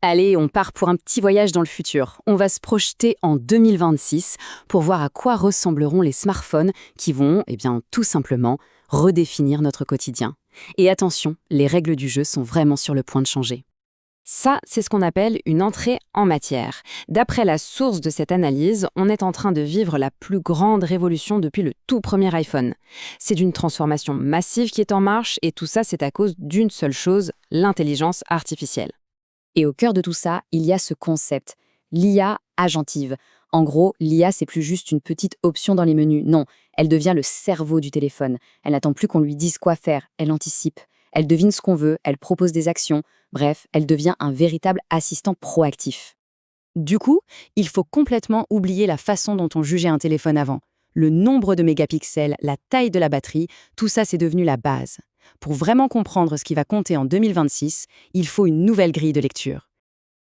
Allez, on part pour un petit voyage dans le futur. On va se projeter en 2026 pour voir à quoi ressembleront les smartphones qui vont, tout simplement, redéfinir notre quotidien. Et attention, les règles du jeu sont vraiment sur le point de changer. Ça, c'est ce qu'on appelle une entrée en matière. D'après la source de cette analyse, on est en train de vivre la plus grande révolution depuis le tout premier iPhone. C'est d'une transformation massive qui est en marche et tout ça, c'est à cause d'une seule chose, l'intelligence artificielle. Et au cœur de tout ça, il y a ce concept, l'IA agentive. En gros, l'IA, c'est plus juste une petite option dans les menus. Non, elle devient le cerveau du téléphone. Elle n'attend plus qu'on lui dise quoi faire, elle anticipe. Elle devine ce qu'on veut, elle propose des actions. Bref, elle devient un véritable assistant proactif. Du coup, il faut complètement oublier la façon dont on jugeait un téléphone avant. Le nombre de mégapixels, la taille de la batterie, tout ça c'est devenu la base. Pour vraiment comprendre ce qui va compter en 2026, il faut une nouvelle grille de lecture.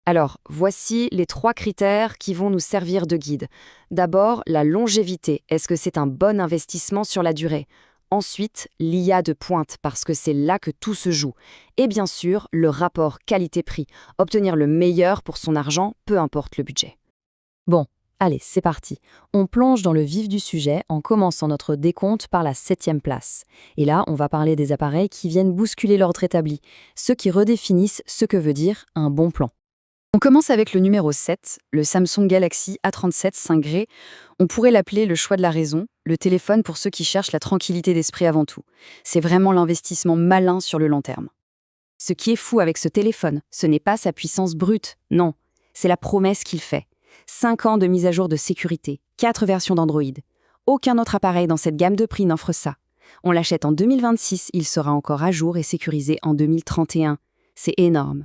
Alors, voici les 3 critères qui vont nous servir de guide. D'abord, la longévité. Est-ce que c'est un bon investissement sur la durée ? Ensuite, l'IA de pointe, parce que c'est là que tout se joue. Et bien sûr, le rapport qualité-prix. Obtenir le meilleur pour son argent, peu importe le budget. Bon, allez, c'est parti. On plonge dans le vif du sujet en commençant notre décompte par la 7e place. Et là, on va parler des appareils qui viennent bousculer l'ordre établi, ceux qui redéfinissent ce que veut dire un bon plan. On commence avec le numéro 7, le Samsung Galaxy A37 5G. On pourrait l'appeler le choix de la raison, le téléphone pour ceux qui cherchent la tranquillité d'esprit avant tout. C'est vraiment l'investissement malin sur le long terme. Ce qui est fou avec ce téléphone, ce n'est pas sa puissance brute, non, c'est la promesse qu'il fait. 5 ans de mise à jour de sécurité, 4 versions d'Android. Aucun autre appareil dans cette gamme de prix n'offre ça. On l'achète en 2026, il sera encore à jour et sécurisé en 2031. C'est énorme.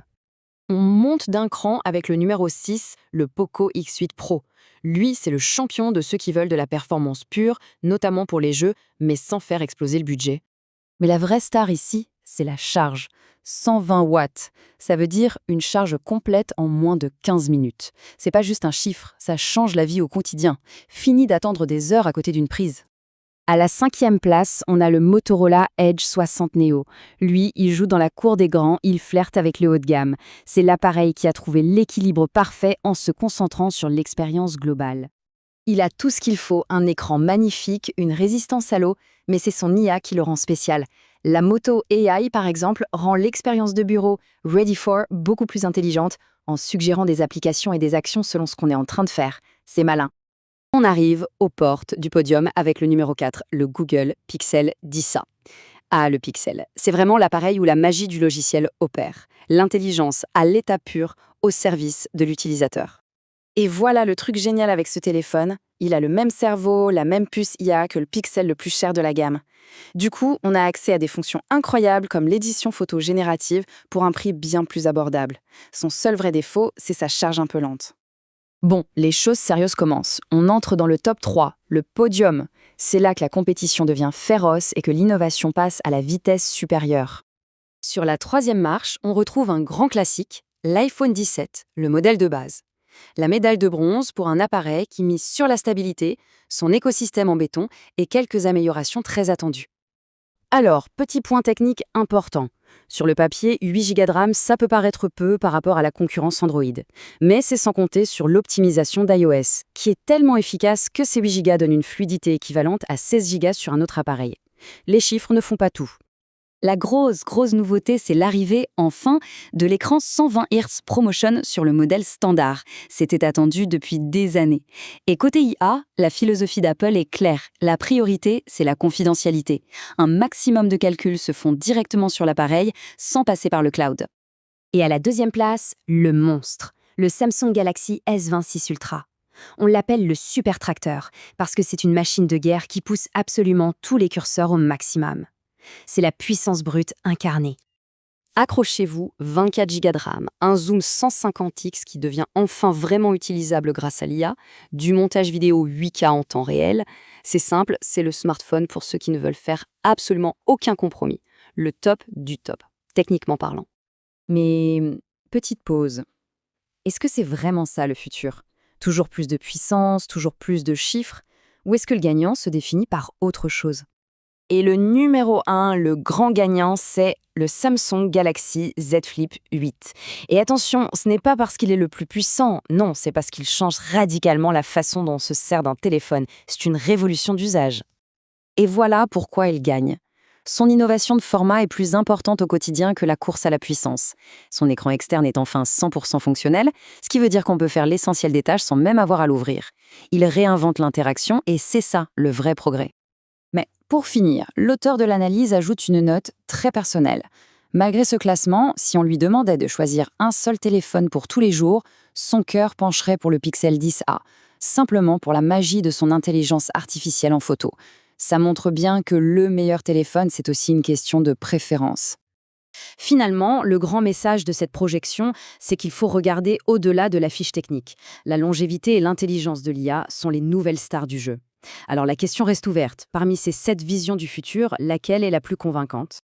On monte d'un cran avec le numéro 6, le Poco X8 Pro. Lui, c'est le champion de ceux qui veulent de la performance pure, notamment pour les jeux, mais sans faire exploser le budget. Mais la vraie star ici, c'est la charge. 120 watts. Ça veut dire une charge complète en moins de 15 minutes. C'est pas juste un chiffre, ça change la vie au quotidien. Fini d'attendre des heures à côté d'une prise. À la 5e place, on a le Motorola Edge 60 Neo. Lui, il joue dans la cour des grands, il flirte avec les hauts de gamme. C'est l'appareil qui a trouvé l'équilibre parfait en se concentrant sur l'expérience globale. Il a tout ce qu'il faut, un écran magnifique, une résistance à l'eau, mais c'est son IA qui le rend spécial. La Moto AI, par exemple, rend l'expérience de bureau Ready for beaucoup plus intelligente en suggérant des applications et des actions selon ce qu'on est en train de faire. C'est malin. On arrive aux portes du podium avec le numéro 4, le Google Pixel 10A. Ah, le Pixel, c'est vraiment l'appareil où la magie du logiciel opère. L'intelligence à l'état pur au service de l'utilisateur. Et voilà le truc génial avec ce téléphone, il a le même cerveau, la même puce IA que le Pixel le plus cher de la gamme. Du coup, on a accès à des fonctions incroyables comme l'édition photo générative pour un prix bien plus abordable. Son seul vrai défaut, c'est sa charge un peu lente. Bon, les choses sérieuses commencent. On entre dans le top 3, le podium. C'est là que la compétition devient féroce et que l'innovation passe à la vitesse supérieure. Sur la 3e marche, on retrouve un grand classique, l'iPhone 17, le modèle de base. La médaille de bronze pour un appareil qui mise sur la stabilité, son écosystème en béton et quelques améliorations très attendues. Alors, petit point technique important. Sur le papier, 8 Go de RAM, ça peut paraître peu par rapport à la concurrence Android. Mais c'est sans compter sur l'optimisation d'iOS, qui est tellement efficace que ces 8 Go donnent une fluidité équivalente à 16 Go sur un autre appareil. Les chiffres ne font pas tout. La grosse nouveauté, c'est l'arrivée, enfin, de l'écran 120 Hz ProMotion sur le modèle standard. C'était attendu depuis des années. Et côté IA, la philosophie d'Apple est claire. La priorité, c'est la confidentialité. Un maximum de calculs se font directement sur l'appareil, sans passer par le cloud. Et à la 2e place, le monstre, le Samsung Galaxy S26 Ultra. On l'appelle le super tracteur, parce que c'est une machine de guerre qui pousse absolument tous les curseurs au maximum. C'est la puissance brute incarnée. Accrochez-vous, 24 Go de RAM, un zoom 150x qui devient enfin vraiment utilisable grâce à l'IA, du montage vidéo 8K en temps réel. C'est simple, c'est le smartphone pour ceux qui ne veulent faire absolument aucun compromis. Le top du top, techniquement parlant. Mais, petite pause. Est-ce que c'est vraiment ça le futur ? Toujours plus de puissance, toujours plus de chiffres ? Ou est-ce que le gagnant se définit par autre chose ? Et le numéro 1, le grand gagnant, c'est le Samsung Galaxy Z Flip 8. Et attention, ce n'est pas parce qu'il est le plus puissant, non, c'est parce qu'il change radicalement la façon dont on se sert d'un téléphone. C'est une révolution d'usage. Et voilà pourquoi il gagne. Son innovation de format est plus importante au quotidien que la course à la puissance. Son écran externe est enfin 100% fonctionnel, ce qui veut dire qu'on peut faire l'essentiel des tâches sans même avoir à l'ouvrir. Il réinvente l'interaction et c'est ça le vrai progrès. Mais pour finir, l'auteur de l'analyse ajoute une note très personnelle. Malgré ce classement, si on lui demandait de choisir un seul téléphone pour tous les jours, son cœur pencherait pour le Pixel 10a, simplement pour la magie de son intelligence artificielle en photo. Ça montre bien que le meilleur téléphone, c'est aussi une question de préférence. Finalement, le grand message de cette projection, c'est qu'il faut regarder au-delà de la fiche technique. La longévité et l'intelligence de l'IA sont les nouvelles stars du jeu. Alors la question reste ouverte. Parmi ces 7 visions du futur, laquelle est la plus convaincante ?